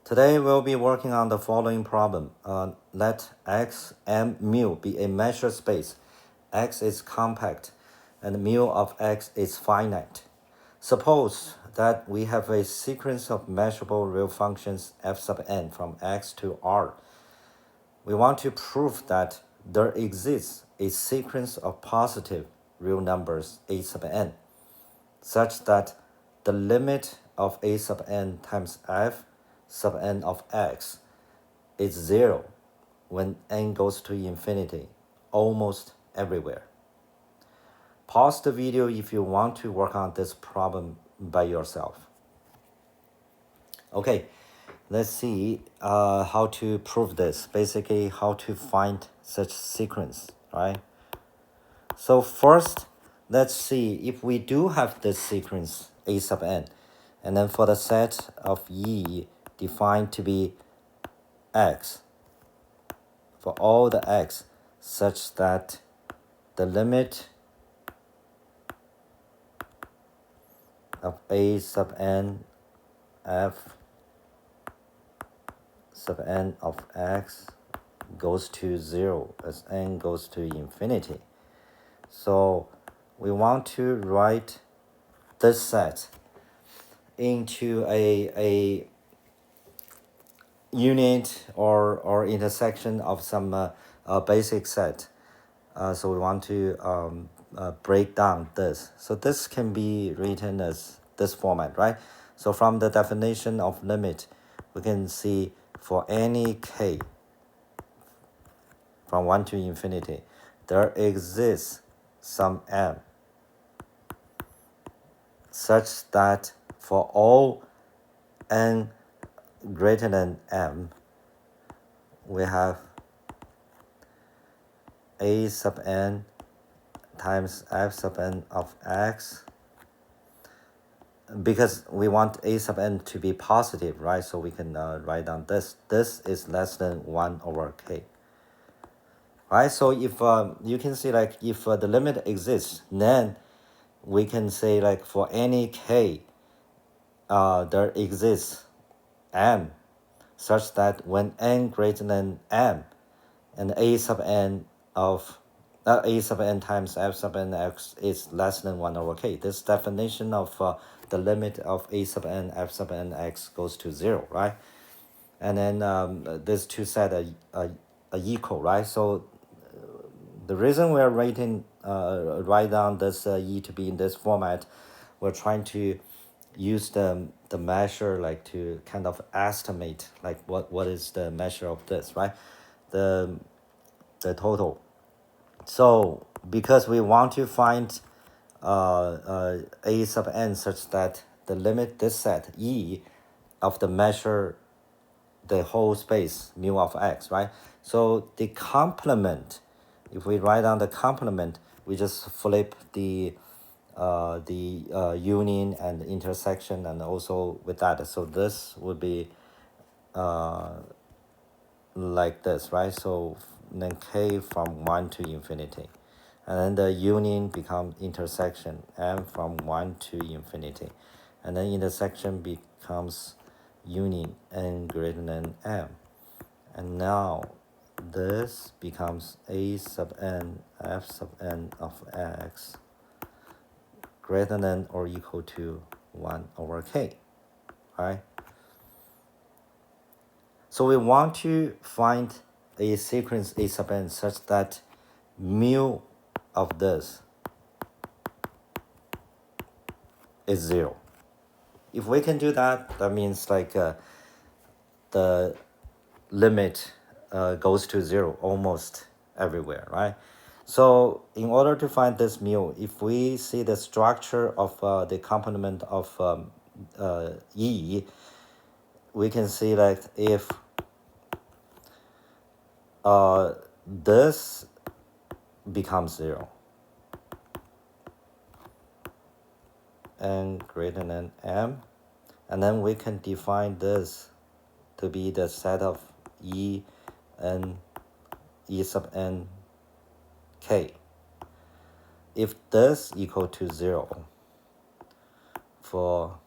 Today we'll be working on the following problem. Let X and mu be a measure space. X is compact and mu of X is finite. Suppose that we have a sequence of measurable real functions f sub n from X to R. We want to prove that there exists a sequence of positive real numbers a sub n such that the limit of a sub n times f sub n of x is 0 when n goes to infinity almost everywhere. Pause the video if you want to work on this problem by yourself. Okay, let's see how to prove this. Basically, how to find such sequence, right? So first, let's see if we do have this sequence a sub n, and then for the set of E defined to be x, for all the x, such that the limit of a sub n f sub n of x goes to 0 as n goes to infinity. So we want to write this set into a unit or intersection of some basic set. So we want to break down this. So this can be written as this format, right? So from the definition of limit, we can see for any k from 1 to infinity, there exists some m such that for all n greater than m, we have a sub n times f sub n of x, because we want a sub n to be positive, right? So we can write down this. This is less than 1 over k. Right? So if you can see, like, if the limit exists, then we can say, like, for any k, there exists m such that when n greater than m and a sub n of a sub n times f sub n x is less than 1 over k. This definition of the limit of a sub n f sub n x goes to 0, right? And then these two sets are equal, right? So the reason we're write down this e to be in this format, we're trying to use the measure, like, to kind of estimate, like, what is the measure of this, right? The total. So because we want to find a sub n such that the limit this set E of the measure the whole space mu of x, right? So the complement, if we write down the complement, we just flip the union and intersection, and also with that. So this would be like this, right? So then k from 1 to infinity, and then the union becomes intersection m from 1 to infinity, and then intersection becomes union n greater than m. And now this becomes a sub n f sub n of x greater than or equal to 1 over k, right? So we want to find a sequence a sub n such that mu of this is 0. If we can do that, that means, like, the limit goes to 0 almost everywhere, right? So in order to find this mu, if we see the structure of the complement of E, we can see that if this becomes 0, n greater than m, and then we can define this to be the set of E and E sub n k. If this equal to 0 for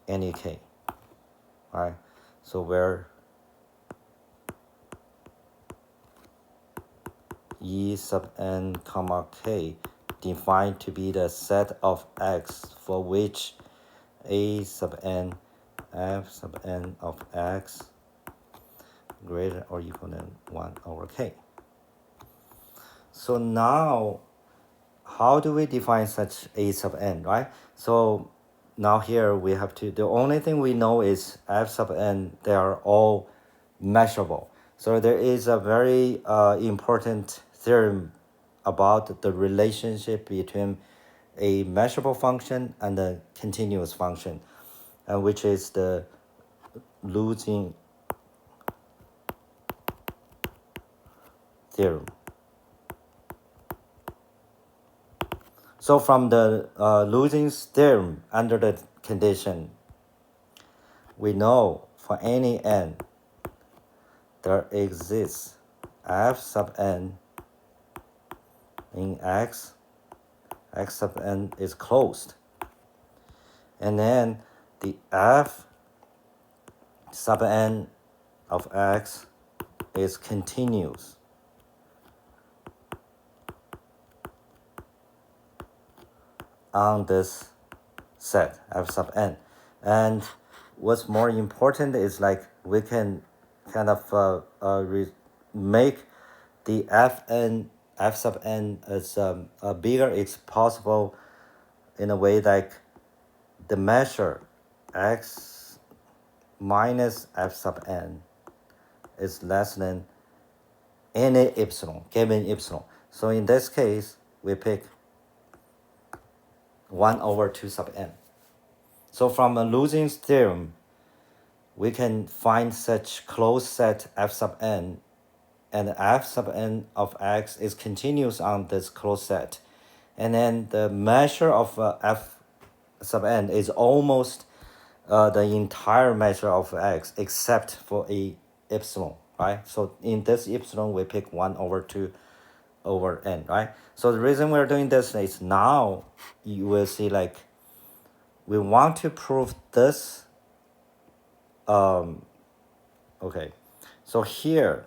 any k, right? So where E sub n comma k defined to be the set of X for which A sub n f sub n of X greater or equal than 1 over k. So now, how do we define such A sub n, right? So now here we have to, the only thing we know is f sub n, they are all measurable. So there is a very important theorem about the relationship between a measurable function and a continuous function, which is the losing theorem. So from the losing theorem, under the condition, we know for any n, there exists f sub n in x sub n is closed. And then the f sub n of x is continuous on this set f sub n. And what's more important is like we can kind of make the f sub n as bigger it's possible in a way like the measure x minus f sub n is less than any epsilon, given epsilon. So in this case, we pick 1 over 2 sub n. So from a losing theorem, we can find such closed set f sub n, and f sub n of x is continuous on this closed set. And then the measure of f sub n is almost the entire measure of x except for a epsilon, right? So in this epsilon, we pick 1 over 2 over n, right? So the reason we're doing this is now you will see like we want to prove this. Okay, so here,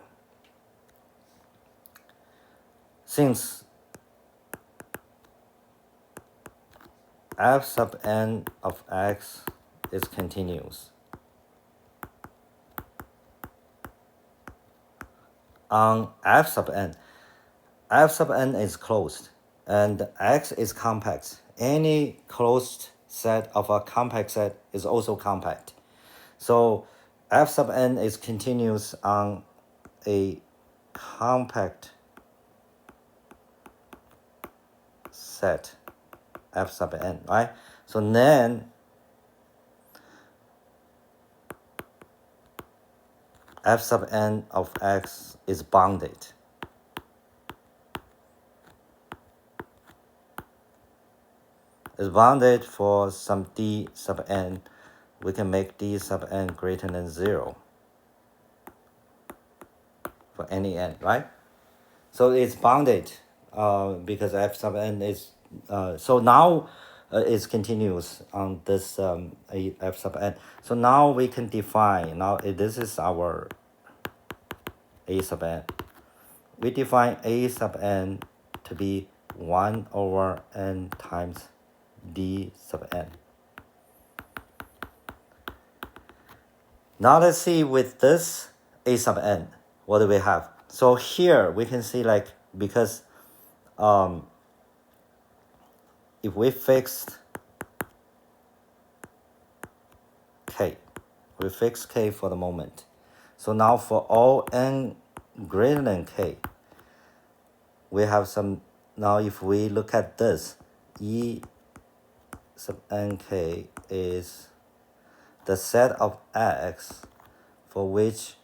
since f sub n of x is continuous on f sub n is closed and x is compact. Any closed set of a compact set is also compact. So f sub n is continuous on a compact set f sub n, right? So then f sub n of x is bounded. Is bounded for some d sub n. We can make d sub n greater than 0 for any n, right? So it's bounded because f sub n is, so now it's continuous on this f sub n. So now we can define, now this is our a sub n. We define a sub n to be 1 over n times d sub n. Now let's see with this a sub n, what do we have? So here we can see like, because if we fixed k, we fix k for the moment. So now for all n greater than k, we have some, now if we look at this, e sub nk is the set of x for which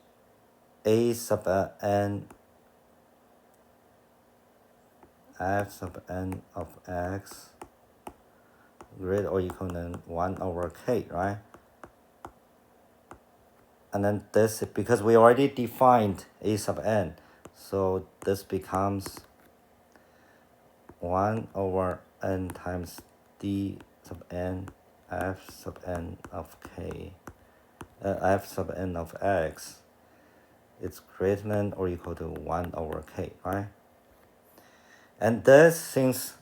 a sub n f sub n of x greater or equal than 1 over k, right? And then this, because we already defined a sub n, so this becomes 1 over n times d sub n f sub n of k. f sub n of x is greater than or equal to 1 over k, right? And this, since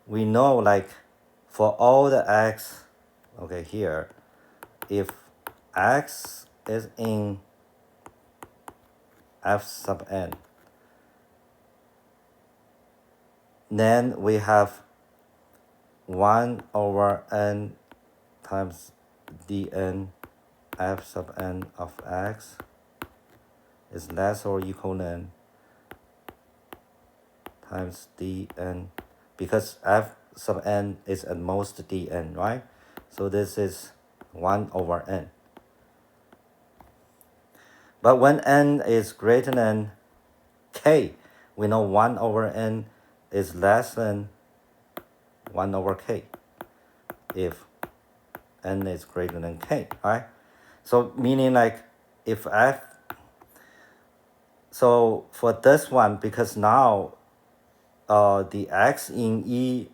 we know, like, for all the x, okay, here, if x is in f sub n, then we have 1 over n times dn f sub n of x is less or equal than times dn, because f sub n is at most dn, right? So this is 1 over n. But when n is greater than k, we know 1 over n is less than 1 over k if n is greater than k, right? So meaning, like, if f, so for this one, because now the x in e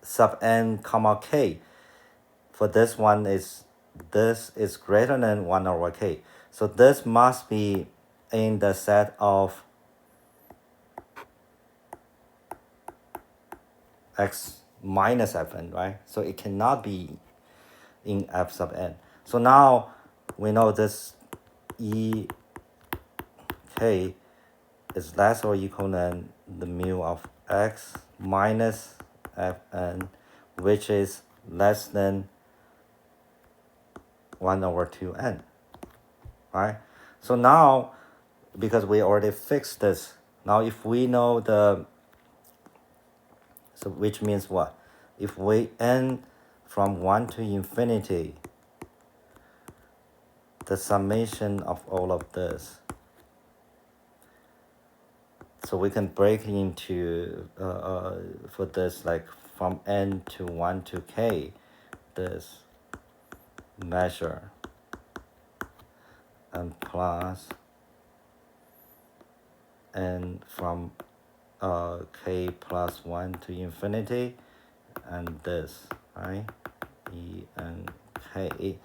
sub n comma k, for this one is, this is greater than 1 over k. So this must be in the set of x minus fn, right? So it cannot be in f sub n. So now we know this e k is less or equal than the mu of x minus fn, which is less than 1 over 2n, right? So now, because we already fixed this, now if we know the, so which means what? If we n from 1 to infinity, the summation of all of this, so we can break into, for this, like, from n to 1 to k, this measure, and plus n from k plus 1 to infinity, and this, right? E and k.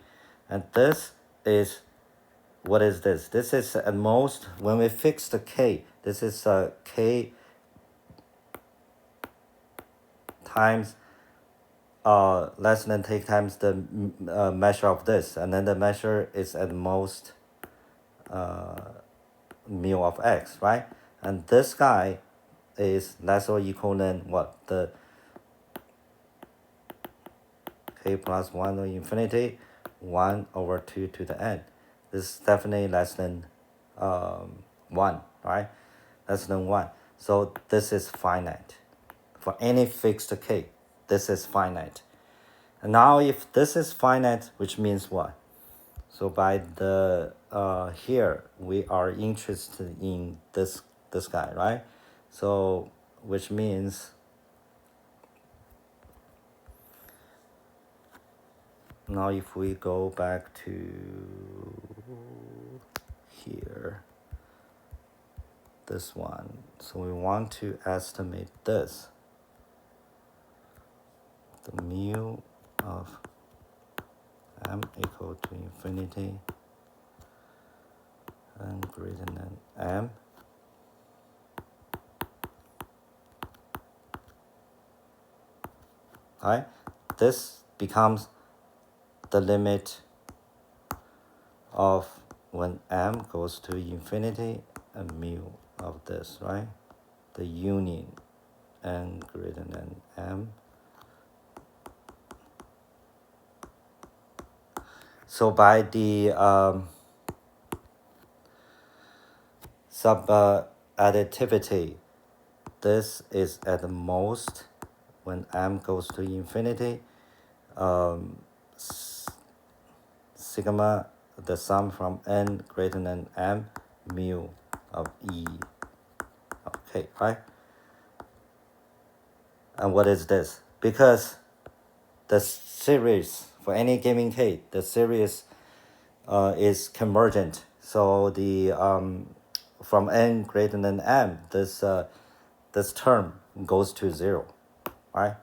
And this is, what is this? This is at most, when we fix the k, this is k times less than k times the measure of this, and then the measure is at most mu of x, right? And this guy is less or equal than what? The k plus 1 over infinity, 1 over 2 to the n. This is definitely less than 1, right? Less than 1. So this is finite. For any fixed k, this is finite. And now if this is finite, which means what? So by the here, we are interested in this guy, right? So which means now if we go back to here, this one, so we want to estimate this, the mu of m equal to infinity and greater than m, right? This becomes the limit of when m goes to infinity and mu of this, right? The union n greater than m. So by the additivity, this is at the most when m goes to infinity, sigma, the sum from n greater than m, mu of e of k, right? And what is this? Because the series, for any given k, the series is convergent. So the from n greater than m, this term goes to 0, right?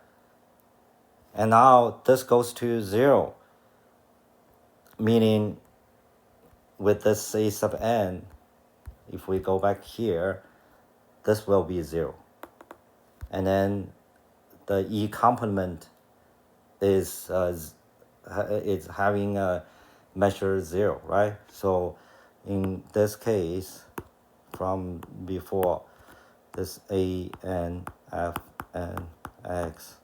And now this goes to 0. meaning with this a sub n, if we go back here, this will be 0. And then the E complement is having a measure 0, right? So in this case, from before, this a n f n x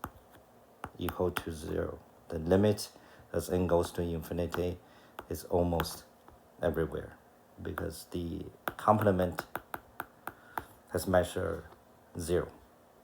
equal to 0. The limit as n goes to infinity is almost everywhere because the complement has measured 0.